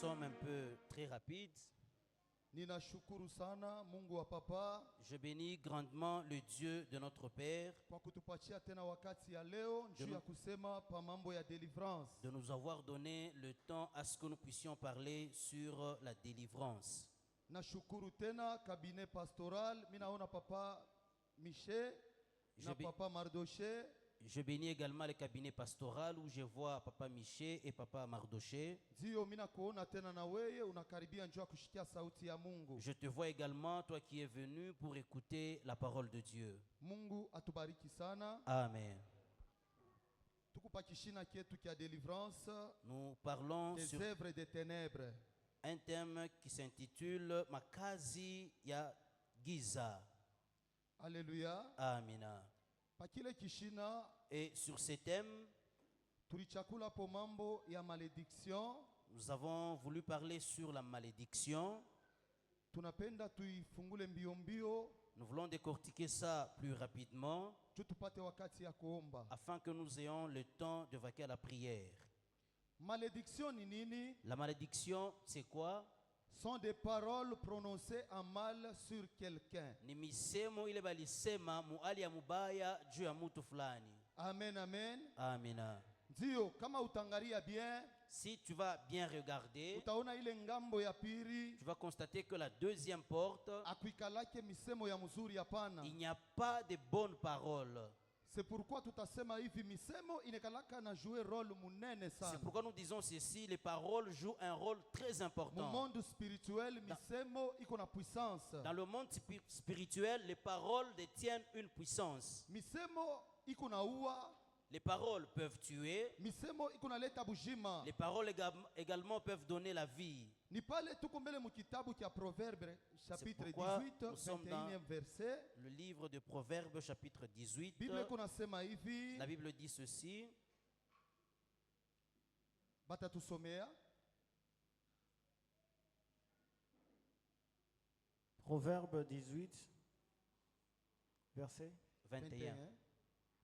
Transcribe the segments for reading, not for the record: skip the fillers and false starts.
sommes un peu très rapides. Ninashukuru sana Mungu wa papa Je bénis grandement le Dieu de notre Père kwa kutupatia tena wakati ya leo njuu ya kusema pa mambo ya deliverance. de nous avoir donné le temps à ce que nous puissions parler sur la délivrance. Nashukuru tena cabinet pastoral, minaona papa Miché na papa Mardoché. Je bénis également le cabinet pastoral où je vois Papa Miché et Papa Mardoché. Ndio mina kuona tena na wewe unakaribia njoo kushikia sauti ya Mungu. Je te vois également, toi qui es venu pour écouter la parole de Dieu. Mungu atubariki sana. Amen. Tukupa kishina kietu kia délivrance. Nous parlons des sur œuvres des ténèbres. un thème qui s'intitule Makazi ya Giza. Alléluia. Amina. Pakile kishina Et sur ce thème, tulichakula po mambo ya malédiction. nous avons voulu parler sur la malédiction. Tunapenda tuifungule mbio mbio. Nous voulons décortiquer ça plus rapidement Tupate wakati ya kuomba. afin que nous ayons le temps de vaquer à la prière. Malédiction ni nini? La malédiction, c'est quoi? Sont des paroles prononcées en mal sur quelqu'un. Ni misemo ile balisema muali ya mubaya juu ya mtu fulani. Amen, amen. Amina. Ndio, kama utangaria bien, Si tu vas bien regarder, utaona ile ngambo ya piri tu vas constater que la deuxième porte, akuikalake misemo ya mzuri hapana. il n'y a pas de bonnes paroles. C'est pourquoi tutasema hivi misemo inekalaka na jouer rôle munene C'est sana. pourquoi nous disons ceci, les paroles jouent un rôle très Mu important. monde spirituel misemo iko na puissance. Dans le monde spirituel, les paroles détiennent une puissance. Misemo iko na ua, Les paroles peuvent tuer. misemo iko na leta bujima. Les paroles également peuvent donner la vie. Ni pale tuko mbele mu kitabu kia Proverbe chapitre pourquoi 18 nous sommes dans 21e verset. Le livre de Proverbes chapitre 18, Bible iko nasema hivi, la Bible dit ceci. batatusomea. Proverbe 18, verset 21.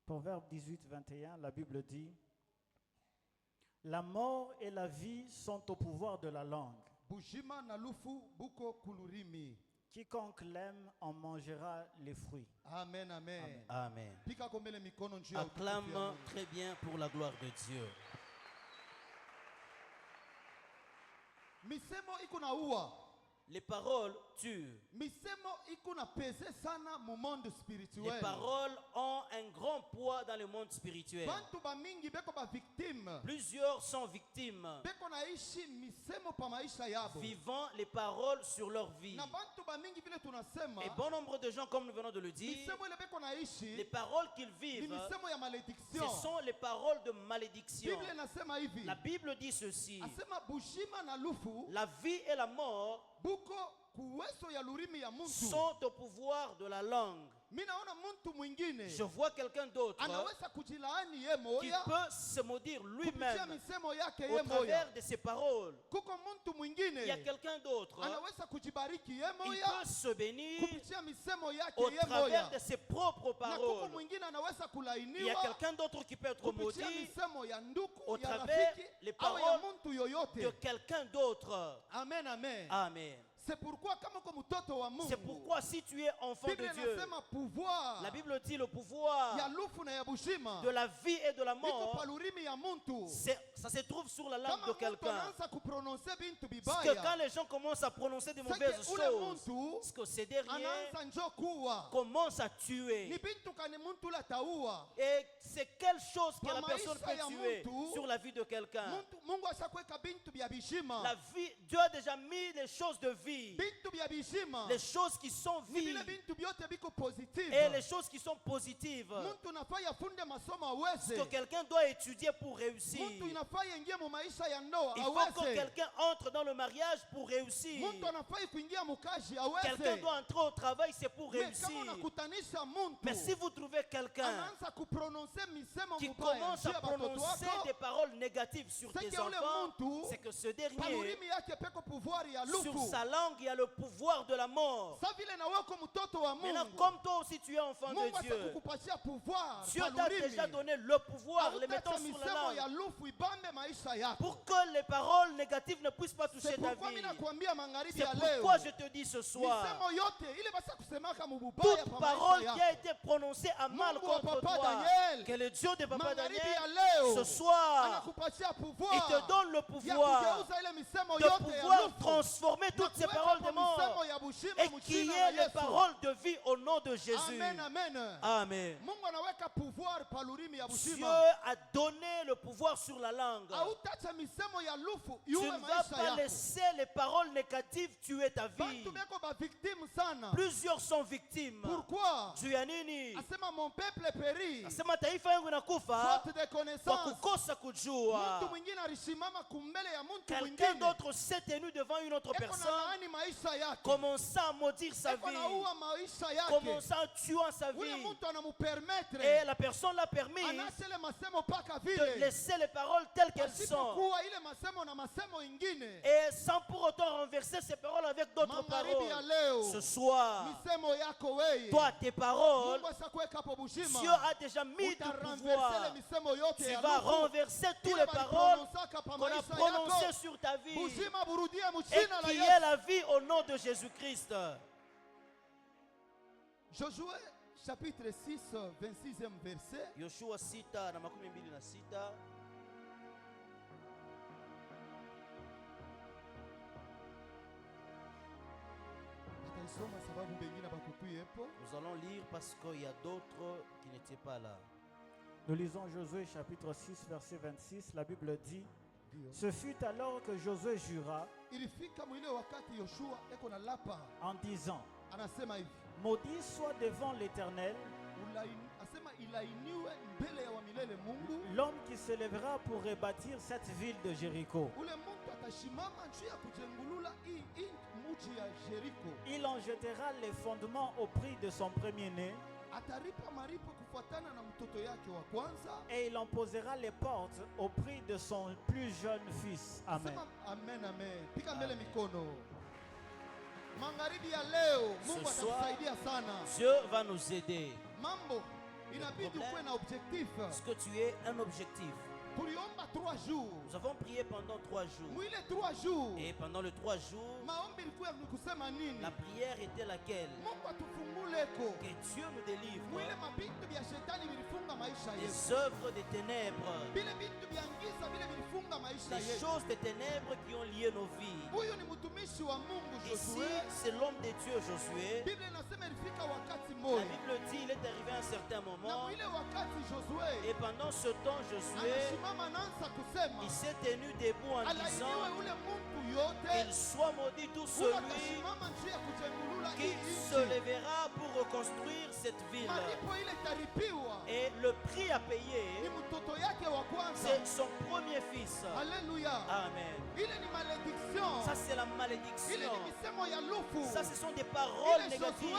Proverbe 18, 21, la Bible dit: la mort et la vie sont au pouvoir de la langue. Bujima na lufu buko kulurimi. Quiconque l'aime en mangera les fruits. Amen, amen. Amen. Pika kombele mikono njuu ya utukufu ya Acclame Mungu. très bien pour la gloire de Dieu. Misemo iko na ua. Les paroles tuent. Misemo iko na pese sana mu monde Les spirituel. paroles ont un grand poids dans le monde spirituel. Bantu ba mingi beko ba victime. Plusieurs sont victimes, Beko naishi misemo pa maisha yabo. vivant les paroles sur leur vie. Na bantu ba mingi vile tunasema. Et bon nombre de gens, comme nous venons de le dire, Misemo ile beko naishi. les paroles qu'ils Ni vivent, misemo ya ce malédiction. sont les paroles de malédiction. Bible nasema hivi. La Bible dit ceci: Asema bushima na lufu la vie et la mort buko kuweso ya lurimi ya muntu. sont au pouvoir de la langue. Mimi naona muntu mwingine Je vois quelqu'un d'autre anaweza kujilaani ye qui moya peut se maudire kupitia lui-même misemo yake au ye moya. travers de ses paroles. Kuko muntu Il y a mwingine quelqu'un d'autre, anaweza kujibariki ye il moya peut se bénir kupitia misemo yake au ye travers moya. de ses propres Na kuko paroles. mwingine anaweza Il y a kulainiwa quelqu'un d'autre qui peut être maudit kupitia misemo ya nduku au ya travers rafiki les au ya paroles muntu yoyote. de quelqu'un d'autre. Amen, amen. Amen. C'est pourquoi kama uko mtoto wa Mungu, C'est pourquoi si tu es enfant Bible de Dieu, inasema pouvoir la Bible dit le pouvoir ya lufu na ya bushima de la vie et de la iko mort, pa lurimi ya muntu. ça se trouve sur la langue Kama de mtu quelqu'un. anaanza kuprononce bintu Parce que quand bibaya, les gens commencent à prononcer de c'est mauvaises que ule choses, muntu parce que ces derniers anaanza njo kuwa commencent à ni tuer. bintu kani muntu la taua. Et c'est quelle chose que la Kwa personne maisha ya peut tuer mtu, sur la vie de quelqu'un. Mungu ashakweka bintu bya bishima. La vie, Dieu a déjà mis les choses de vie, Bintu bya bishima les choses qui sont ni vies vile bintu byote biko positive. et les choses qui sont positives. Muntu nafaa yafunde masomo Parce que aweze. quelqu'un doit étudier pour réussir. Muntu inafaa ingie mu maisha ya ndoa Il faut que aweze. quelqu'un entre dans le mariage pour réussir. Muntu anafaa kuingia mukaji Quelqu'un aweze. doit entrer au travail, c'est pour Mais réussir. kama unakutanisha muntu Mais si vous trouvez quelqu'un anaanza kuprononce misemo qui mubaya commence juu à ya batoto prononcer des wako, paroles négatives sur c'est tes que ule enfants, muntu c'est que ce dernier, palurimi yake peko pouvoir ya sur lufu. sa langue, langue, il y a le pouvoir de la mort. Sa vile na wewe kwa mtoto wa Maintenant, Mungu, comme toi aussi tu es enfant Mungu de Dieu, atakukupatia pouvoir Dieu kwa t'a lulimi. déjà donné le pouvoir, les mettant Hautacha sur la misemo langue, ya lufu ibambe maisha yako. pour que les paroles négatives ne puissent pas toucher C'est ta pourquoi vie. mimi nakwambia magharibi C'est ya leo, pourquoi je te dis ce soir, misemo yote ile basi kusemaka mububaya toute pa parole maisha qui a yako. été prononcée à mal Mungu wa contre Papa toi, Daniel, que le Dieu de Papa magharibi Daniel, ya leo ce soir, anakupatia il pouvoir te donne le ya pouvoir kugeuza ile misemo de yote ya pouvoir lufu transformer toutes ces kuweka paroles kwa de mort misemo ya bushima et mu qu'il y jina ait la les Yesu. paroles de vie au nom de Jésus. Amen, amen. Amen. Mungu anaweka pouvoir pa lulimi ya Dieu bushima. a donné le pouvoir sur la langue. Hautacha misemo ya lufu Tu iue ne vas maisha pas yako. laisser les paroles négatives tuer ta vie. Bantu beko ba victime sana. Plusieurs sont victimes. Pourquoi? Juu ya nini? Asema mon peuple périt Asema taifa yangu inakufa faute de kwa connaissance. kukosa kujua. Mtu mwingine alisimama kumbele ya mtu Quelqu'un mwingine. d'autre s'est tenu devant une autre Eko na personne, laani maisha yake. commençant à maudire sa Eko na vie, uwa maisha yake. commençant à tuer sa Ule vie. mtu anamupermettre Et la personne l'a permis anaache ile masemo paka de vile. laisser les paroles telles qu'elles sont. Asipokuwa ile masemo na masemo ingine. Et sans pour autant renverser ces paroles avec d'autres Magharibi ya paroles. leo. Ce soir, Misemo yako wewe. toi, tes paroles, Mungu asakuweka hapo bushima. Dieu a déjà mis du Utarenverser pouvoir. le misemo yote Tu ya vas lufu. renverser toutes Ile les paroles baliprononsaka pa qu'on a maisha prononcées yako. sur ta vie Bushima burudie mu et jina la qui est Yesu. la vie au nom de Jésus-Christ. Josué chapitre 6 26e verset. Yoshua 6:26. Nitaisoma sababu bengine bakukuyepo. Nous allons lire parce qu'il y a d'autres qui n'étaient pas là. Nous lisons Josué chapitre 6, verset 26. La Bible dit, Ndio. ce fut alors que Josué jura Ilifika mwile wakati Yoshua eko na lapa en disant, anasema hivi. maudit soit devant l'Éternel Asema ilainiwe mbele ya wamilele Mungu. l'homme qui se lèvera pour rebâtir cette ville de Jéricho. Ule mtu atashimama juu ya kujengulula hii mji ya Jericho. Il en jettera les fondements au prix de son premier-né Ataripa maripo kufuatana na mtoto yake wa kwanza. et il en posera les portes au prix de son plus jeune fils. Amen. Sema amen, amen. Pika mbele Amen. mikono. Magharibi ya leo Mungu Ce soir, atakusaidia sana. Dieu va nous aider. Mambo inabidi problème, ukuwe na objectif. Parce que tu es un objectif. Tuliomba 3 jours. Nous avons prié pendant 3 jours. Mwile 3 jours. Et pendant les 3 jours, Maombi ilikuwa ni kusema nini? la prière était laquelle? Mungu atufunguleko. Que Dieu nous délivre Mwile mabintu vya shetani vilifunga maisha des yetu. œuvres des ténèbres, Vile bintu vya giza vile vilifunga maisha des yetu. choses des ténèbres qui ont lié nos vies. Huyu ni mtumishi wa Mungu Ici, Josué. c'est l'homme de Dieu, Josué. Biblia inasema ilifika wakati La mmoja. Bible dit il est arrivé à un certain Na moment, mwile wakati Josué et pendant ce temps, Josué, anasimama anaanza kusema il s'est tenu debout en alainiwe disant ule mtu yote qu'il soit maudit tout huyo celui atasimama njia ya kujengulula qui hii se nchi. lèvera pour reconstruire cette ville. Malipo ile taripiwa Et le prix à ni payer, mtoto yake wa kwanza. c'est son premier fils. Haleluya. Amen. Ile ni malediction. Ça, c'est la Ile malédiction. ni misemo ya lufu. Ça, ce sont des paroles Ile négatives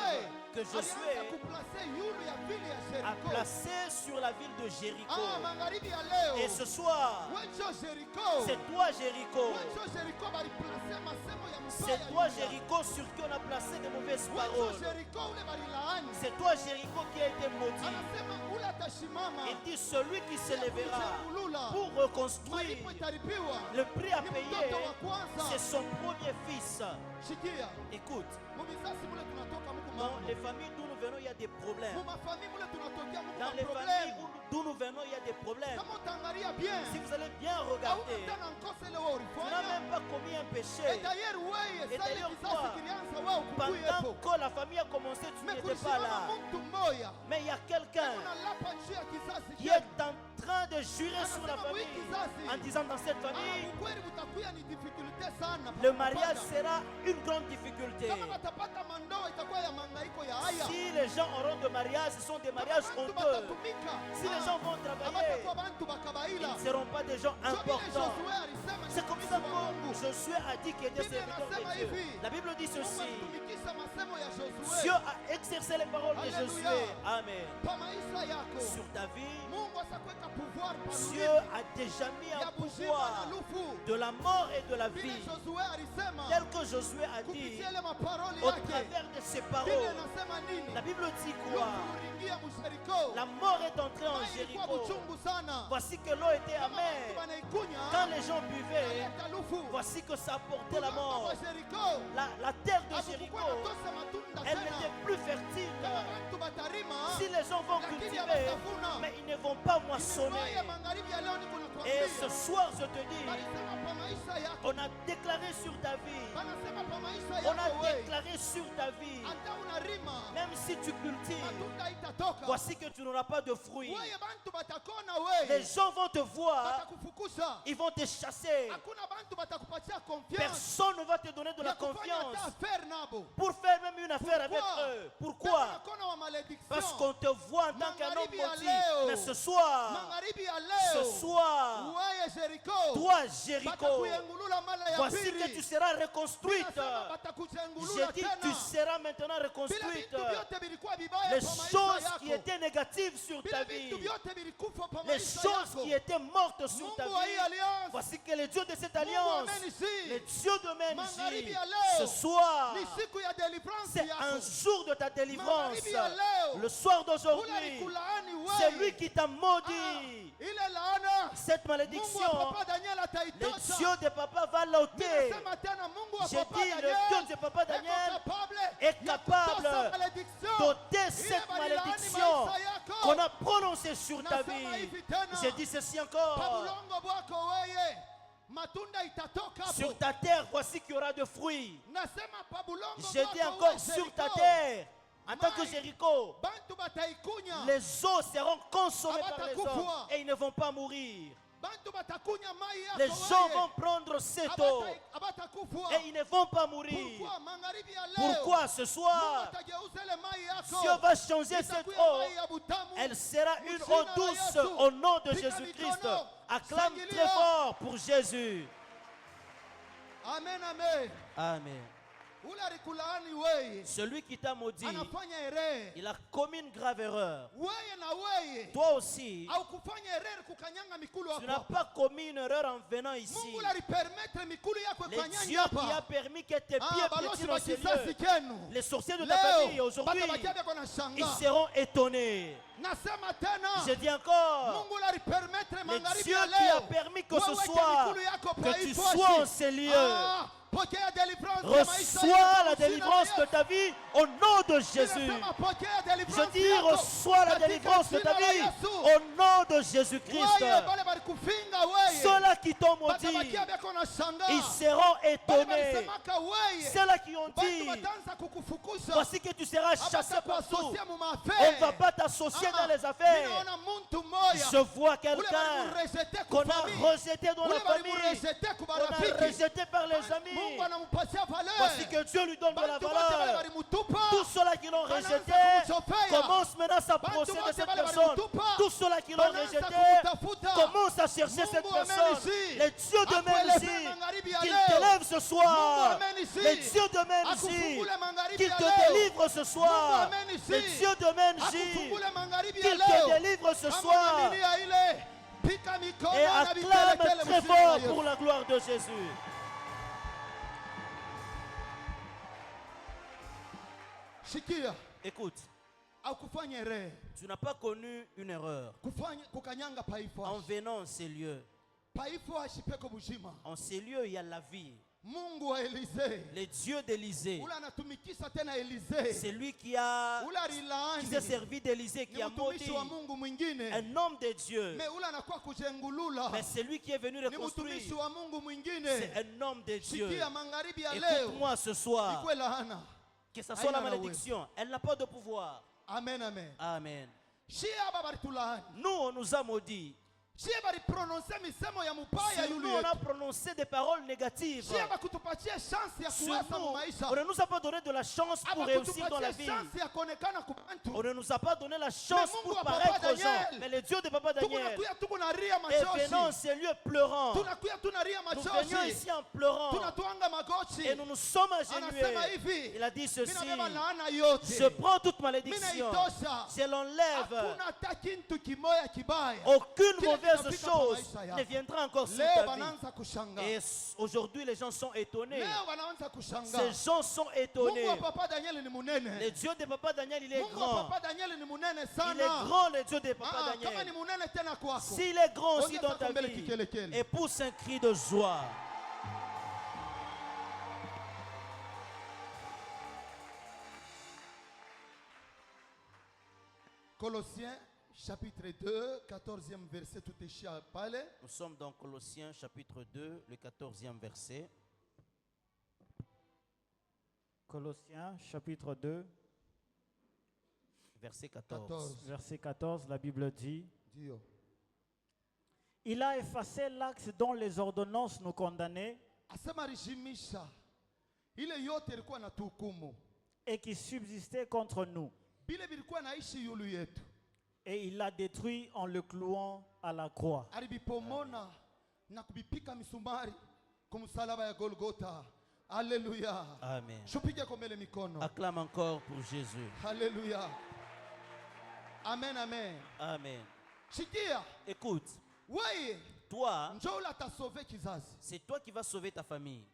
que alianza Josué kuplace yulu ya vile ya a Jericho. placé sur la ville de Jéricho. Magharibi ya leo. Et ce soir, Wenjo Jericho. c'est toi, Jéricho. Wenjo Jericho baliplace masemo ya mubaya. C'est toi, Jéricho, sur qui on a placé de mauvaises Wenjo paroles. Jericho ule balilaani. C'est toi, Jéricho, qui a été maudit. Anasema ule atashimama. Il dit celui qui se lèvera kujengulula. pour reconstruire. Malipo itaripiwa. Le prix à Ni payer, mtoto wa kwanza. c'est son premier fils. Shikia. Écoute, Mubisasi mule tunatoka muku dans mambo. les familles d'où nous venons, il y a des problèmes. Mumafamili mule tunatokea muku Dans les familles maproblème. d'où nous venons, il y a des problèmes. Kama utaangalia bien. Si vous allez bien regarder, Hauna tena nkose ile wewe tu n'as ulifanya. même pas commis un péché. Et d'ailleurs wewe Et sasa d'ailleurs, kisasi toi, kilianza wewe Pendant ukukuyepo. que la famille a commencé, tu n'étais pas Mekusimama là. mtu mmoja. Mais il y a quelqu'un Unalapa njia ya kisasi qui est en train de jurer sur la Anasema, "Oui, famille kizazi." en disant dans cette famille, Ukweli utakuya ni difficulté sana. le mariage sera une grande difficulté. Kama watapata mandoa itakuwa ya mangaiko ya haya. Si les gens auront de mariage, ce sont des mariages Kama bantu honteux. batatumika. Si les gens vont travailler, Abatakuwa bantu bakabaila. ils ne seront pas des gens Ndio vile importants. Josué alisema ni C'est comme mtumishi ça wa Mungu. que Josué a dit qu'il était Biblia serviteur inasema de Dieu. hivi. La Bible dit Mungu ceci. alitumikisha masemo ya Josué. Dieu a exercé les paroles de Alléluia. Josué. Amen. Pa maisha yako. sur ta vie, Mungu asakweka pouvoir Dieu a déjà mis un ya buzima na pouvoir lufu. de la mort et de la Vile vie. Josué alisema Tel que Josué a dit, kupitia ile maparoli au yake. travers de ses Biblia paroles, inasema nini? la Bible dit quoi? Kuingia Msheriko. La mort est entrée en Maji ilikuwa Jéricho. buchungu sana. Voici que l'eau était Kama watu amère. wanaikunya, Quand les gens buvaient, inaleta lufu. voici que ça apportait la Mama mort. wa Jericho, La terre de Jéricho, hakukuwa natosha matunda elle tena. n'était plus fertile. Kama watu batarima, Si les gens vont lakini cultiver, hawatavuna. mais ils ne vont pas moissonner. Imewahi magharibi ya leo niko Et nakwambia. ce soir, je te dis, Balisema pa maisha yako. on a déclaré sur ta vie, Banasema pa maisha on a yako wewe. déclaré sur ta vie, Hata unarima, même si tu cultives, matunda itatoka. voici que tu n'auras pas de fruits. Wewe bantu batakona Les wewe. gens vont te voir, Batakufukusha. ils vont te chasser. Hakuna bantu batakupatia confiance. Personne ne va te donner de la Ya kufanya hata confiance affaire nabo. pour faire même une affaire avec Pourquoi? eux. Pourquoi? Banakona wa malédiction. Parce qu'on te voit en tant qu'un homme Magharibi ya maudit. leo. Mais ce soir, Magharibi ya leo. ce soir, Wewe Jericho. toi, Jéricho, Batakuyengulula mara ya voici pili. que tu seras reconstruite. Nasema J'ai batakujengulula dit, tena. tu seras maintenant Vile reconstruite. vitu vyote vilikuwa vibaya Les kwa maisha choses yako. qui étaient négatives sur ta Vile vie, vitu vyote vilikufa kwa les maisha choses yako. qui étaient mortes sur ta Mungu wa hii vie, alliance. voici que le Dieu de cette Mungu alliance, amenisi. le Dieu de Magharibi Menji, ya leo. ce soir, Ni siku ya deliverance c'est yako. un jour de ta délivrance. Magharibi ya leo. Le soir Ule d'aujourd'hui, alikulaani c'est wewe. lui qui t'a maudit. Ile laana Cette Mungu wa malédiction, papa Daniel le ataitosha. Dieu de papa va l'ôter. Ninasema tena Mungu wa J'ai papa dit, le Daniel Dieu de papa Daniel est ya capable kutosa malédiction. d'ôter cette malédiction qu'on a prononcée sur ta Nasema vie. hivi tena. J'ai dit ceci encore. Pabulongo bwako wewe matunda itatoka hapo. Sur ta terre, voici qu'il y aura de fruits. Nasema pabulongo J'ai bwako dit encore wewe, sur ta Jericho. terre, en tant que Mai. Jéricho, Bantu bataikunya. les eaux seront consommées par les Abatakufa. hommes et ils ne vont pas mourir. Bantu batakunya mai yako Les gens wewe. vont prendre cette eau Abatakufa. et ils ne vont pas mourir. Pourquoi magharibi ya leo? Pourquoi ce Mungu soir, atageuza ile mai yako. Dieu va changer cette Itakuya eau. mai ya butamu. Elle sera une Mujina eau la douce Yesu. au nom de Piga Jésus-Christ. mikono. Acclame Shangilia. très fort pour Jésus. Amen, amen. Amen. Ule alikulaani wewe. Celui qui t'a maudit, Anafanya erreur. il a commis une grave erreur. Wewe na wewe. Toi aussi, Au kufanya erreur kukanyanga mikulu tu n'as yako. pas commis une erreur en venant ici. Mungu alipermettre mikulu yako Le ikanyanga Dieu qui a hapa. permis que tes pieds Balozi piétinent dans ces bakisasi lieux. kenu. Les sorciers de ta famille Leo aujourd'hui, batabakia beko na ils shanga. seront étonnés. Nasema tena. Je dis encore, Mungu alipermettre le magharibi Dieu ya qui a leo. permis que Wewe ce weke soir, mikulu yako que pa tu hii sois poshi. en ces lieux. Ah, pokea deliverance ya maisha Reçois yako la kwa jina délivrance la de Yesu. ta vie au nom de Jésus. Ninasema pokea Je deliverance dis, yako reçois la katika délivrance de ta jina la vie Yesu. au nom de Jésus-Christ. Wewe bale balikufinga wewe. Ceux-là qui t'ont maudit, Batabakia beko na shanga. ils seront Bale étonnés. balisemaka wewe. Ceux-là qui ont Bantu dit, bataanza kukufukuza. voici que tu seras chassé partout. Abatakuasosia mu On maaffaire. ne va pas t'associer Ah, dans les affaires. ninaona muntu moya. Je vois Ule quelqu'un balimurejeté qu'on kwa a famille. rejeté dans la Ule famille, balimurejeté kwa qu'on a marafiki. rejeté par les Mungu amis. anampatia valeur. Voici que Dieu lui donne de la Bantu bote bale valeur. balimutupa. Tous ceux-là qui l'ont Banaanza rejeté kumchofea. commencent maintenant à s'approcher Bantu de bote cette bale personne. balimutupa. Tous ceux-là qui l'ont Banaanza rejeté kumutafuta. commencent à chercher Mungu cette amen personne. ici. Le Dieu de Akueleze Menji, magharibi ya qu'il leo. t'élève ce soir. Mungu amen ici. Le Dieu de Menji, Akufungule magharibi qu'il ya te leo. délivre ce soir. Mungu amen ici. Le Dieu de Menji, Akufungule magharibi ya qu'il leo. te délivre ce Kama soir. unaamini ya ile, pika mikono Et na acclame vitelekele très mjini la fort Yesu. pour la gloire de Jésus. Shikia, Écoute, au kufanya erreur, tu n'as pas connu une erreur kukanyanga paifu. en venant en ces lieux. Paifu ashipeko bujima. En ces lieux, il y a la vie. Mungu wa Elisee. Le Dieu d'Élysée, Ule anatumikisha tena Elisee. c'est lui qui s'est servi d'Élysée, qui Ni a mtumishi maudit wa Mungu mwingine. un homme de Dieu. Me ule anakuwa kujengulula. Mais c'est lui qui est venu Ni reconstruire. mtumishi wa Mungu mwingine. C'est un homme de Dieu. Shikia magharibi ya leo. Écoute-moi ce soir, Ikwe laana. que ce soit la Aïna la malédiction, elle n'a pas de pouvoir. Amen, amen. Amen. Shia baba baritulaani. Nous, on nous a maudits. Chie baliprononce misemo ya mubaya Sur yulu nous, on a yetu. prononcé des paroles négatives. Chie bakutupatie chance ya Sur kuweza nous, mu maisha. on ne nous a pas donné de la chance pour réussir dans la Abakutupatie vie. chance ya kuonekana kubantu. On ne nous a pas donné la chance Mais Mungu pour wa paraître Papa aux gens. Daniel. Mais le Dieu de Papa Daniel Tukunakuya tukunaria est venant en machozi. ces lieux pleurant. Tunakuya tunaria Nous venions machozi. ici en pleurant. Tunatuanga magoti. Et nous nous sommes Anasema agenouillés. hivi. Il a dit ceci. Minabeba laana yote. Je prends toute malédiction. Minaitosha. Je l'enlève. Hakuna hata kintu kimoya kibaya. Aucune Kile mauvaise kinafika chose kwa maisha yako. ne viendra encore sur Leo ta vie. wanaanza kushanga. Et aujourd'hui, les gens sont étonnés. Leo wanaanza kushanga. Ces gens sont Mungu étonnés. wa Papa Daniel ni munene. Le Dieu de Papa Daniel, il est Mungu wa grand. Papa Daniel ni munene Il sana. est grand, le Dieu de Papa Kama ni Daniel. munene tena kwako. S'il est grand aussi Ongeza dans ta kombele vie, kikelekele. et pousse un cri de joie. Colossiens chapitre 2, 14e verset tutaishia pale. Nous sommes dans Colossiens chapitre 2, le 14e verset. Colossiens chapitre 2, Verset 14. verset 14, la Bible dit, Ndio. il a effacé l'acte dont les ordonnances nous condamnaient Asema rishimisha ile yote ilikuwa na tuhukumu, et qui subsistait contre nous. bile bilikuwa naishi yulu yetu, Et il l'a détruit en le clouant à la croix. alibipomona na kubipika misumari kumsalaba ya Golgotha. Haleluya. Amen. Shupige kombele mikono. Acclame encore pour Jésus. Haleluya. Amen, amen. Amen. Shikia, Écoute, wewe toi, njoo ule atasove kizazi. c'est toi qui vas sauver ta famille.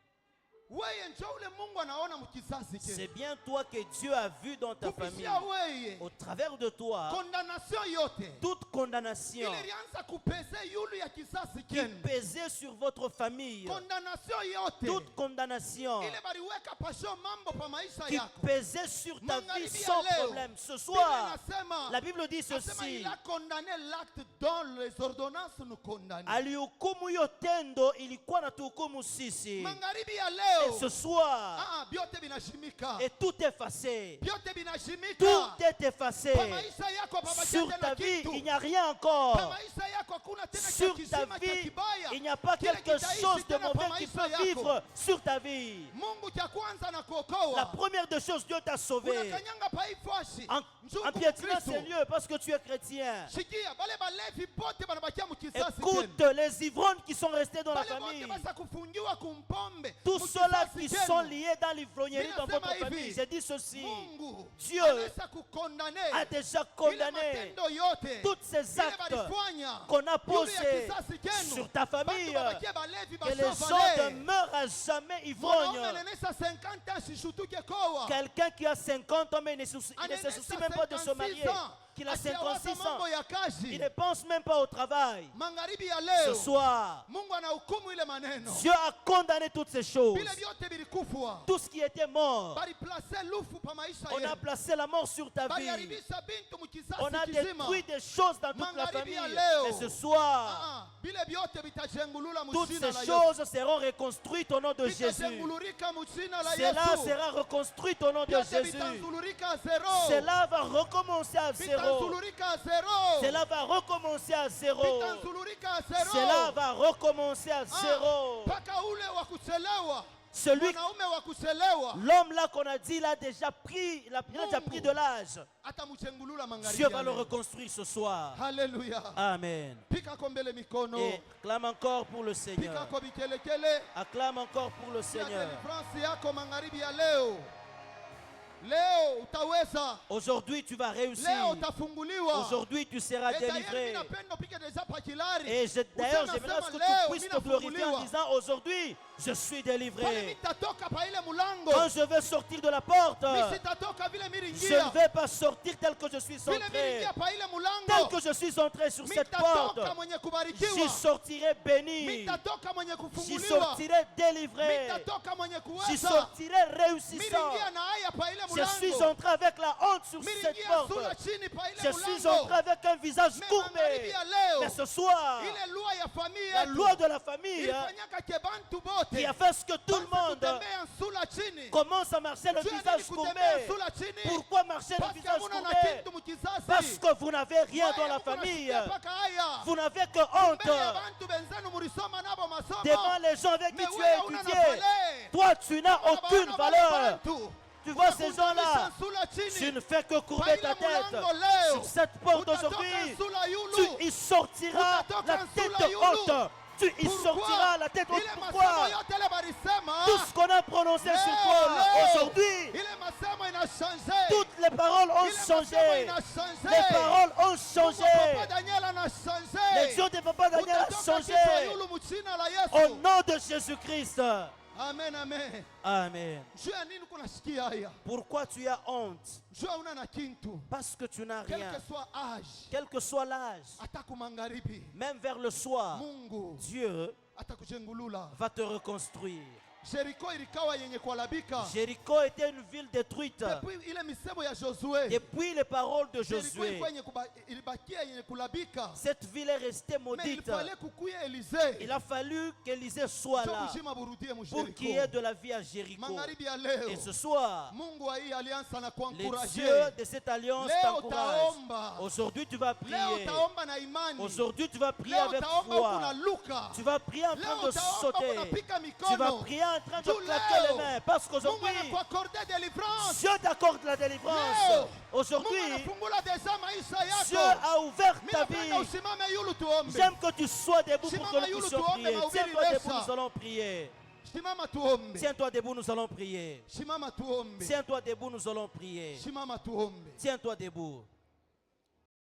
Wewe njoo ule Mungu anaona mkizazi C'est kile. bien toi que Dieu a vu dans ta famille. Kupitia wewe Au travers de toi, condamnation yote toute condamnation ile ilianza kupeze yulu ya kizazi qui kenu. pesait sur votre famille, Condamnation yote toute condamnation ile baliweka pasho mambo pa maisha qui yako. pesait sur ta vie Magharibi sans ya leo, problème. Ce Biblia soir, inasema, la Bible dit asema ceci. il a condamné l'acte dont les ordonnances nous condamnent. Alihukumu hiyo tendo ilikuwa na tuhukumu sisi. Magharibi ya Et leo ce soir, byote binashimika. est tout effacé. Byote binashimika. Tout est effacé. Pa maisha yako pabakia Sur tena ta vie, kitu. il n'y a rien Pa encore. maisha yako hakuna tena Sur ta kizima cha vie, kibaya. il n'y a pas Kile quelque kitaishi chose de tena pa mauvais qui maisha peut yako. vivre sur ta vie. Mungu cha kwanza na La kuokoa. première des choses, Dieu t'a sauvé. Unakanyanga pa hii fwashi. En piétinant ces lieux parce que tu es chrétien. Shikia, bale balevi bote banabakia mkizazi Écoute kenu. les ivrognes qui sont restés dans la Bale bote famille. basa kufungiwa kumpombe. Tous ceux-là qui Mkizazi sont kenu. liés dans l'ivrognerie dans votre Ninasema famille. hivi, J'ai dit ceci. Mungu Dieu anaweza kukondane a déjà ile condamné matendo yote tous ces ile actes balifanya qu'on a yule ya posés kizazi kenu. sur ta famille. Batu babakie balevi Que les gens basovale. demeurent à jamais Mwanaume ivrognes. ananesa 50 ans sishutuke koa. Quelqu'un qui a 50 ans mais il ne se soucie même pas de se marier. Qu'il a 56 ans. mambo ya kazi. Il ne pense même pas au travail. Magharibi ya Ce leo soir, Mungu anahukumu ile maneno. Dieu a condamné toutes ces choses. Vile vyote vilikufwa. Tout ce qui était mort. Baliplace lufu pa maisha On a yenu. placé la mort sur ta vie. Baliharibisha bintu mkizazi On a kizima. détruit des choses dans toute la Magharibi famille. ya leo. Et ce soir, Vile vyote vitajengulula toutes mjina ces la Yesu. choses seront reconstruites au nom de Jésus. Vitajengulurika mjina la Cela Yesu. sera reconstruit au nom de Vyote Jésus. vitanzulurika à zero. Cela va recommencer à zéro. Vitanzulurika à zero. Cela va recommencer à zéro. Vitanzulurika à zero. Cela va recommencer à zéro. Mpaka ule wa kuchelewa. Celui, Mwanaume wa kuchelewa. l'homme là qu'on a dit, il a déjà pris, il a déjà pris de l'âge. Atamchengulula magharibi Dieu ya va le leo. reconstruire ce soir. Haleluya. Amen. Pika kombele mikono. Et clame encore pour le Pika Seigneur. kwa bikelekele. Acclame encore pour le Ya Seigneur. deliverance yako magharibi ya leo. Leo utaweza. Aujourd'hui, tu vas réussir. Leo utafunguliwa. Aujourd'hui, tu seras Et d'ailleurs, délivré. mimi napenda upige deja pakilari. Et d'ailleurs, Useme j'aimerais sema que leo, tu puisses mimi te glorifier en nafunguliwa. disant aujourd'hui, je suis Pale délivré. mitatoka pa ile mulango. Quand je vais sortir de la porte, Mimi sitatoka vile je miringia. ne vais pas sortir tel que je suis Vile entré. miringia pa ile Tel mulango. que je suis entré sur cette porte, Mitatoka mwenye j'y kubarikiwa. sortirai béni. Mitatoka mwenye J'y kufunguliwa. sortirai délivré. Mitatoka mwenye J'y kuweza. sortirai réussissant. Miringia na haya pa ile Je Je suis entré avec la honte sur cette porte. Je suis entré avec un visage courbé. Mais ce soir, la loi de la famille qui a fait ce que tout le monde commence à marcher le visage courbé. Pourquoi marcher le visage courbé? Parce que vous n'avez rien dans la famille. Vous n'avez que honte devant les gens avec qui tu es étudié. Toi, tu n'as aucune valeur. Tu vois ces gens-là, tu ne fais que courber ta tête. Sur cette porte aujourd'hui, tu y sortiras la tête haute. Tu y sortiras la tête haute. Pourquoi? Tout ce qu'on a prononcé sur toi aujourd'hui, toutes les paroles ont changé. Les paroles ont changé. Les dieux de Papa Daniel a changé. Au nom de Jésus-Christ. Amen, amen. Amen. Pourquoi tu as honte? Parce que tu n'as rien. Quel que soit l'âge, même vers le soir, Dieu va te reconstruire. Jéricho était une ville détruite. Depuis les paroles de Josué, cette ville est restée maudite. Il a fallu qu'Élisée soit là pour qu'il y ait de la vie à Jéricho. Et ce soir, les dieux de cette alliance t'encouragent. Aujourd'hui, tu vas prier. Aujourd'hui, tu vas prier avec foi. Tu vas prier en train de sauter. Tu vas prier en train de claquer les mains. Parce qu'aujourd'hui, Dieu t'accorde la délivrance. Aujourd'hui, Dieu a ouvert ta vie. J'aime que tu sois debout pour que nous puissions prier. Tiens-toi debout, nous allons prier. Tiens-toi debout, nous allons prier. Tiens-toi debout, nous allons prier. Tiens-toi debout.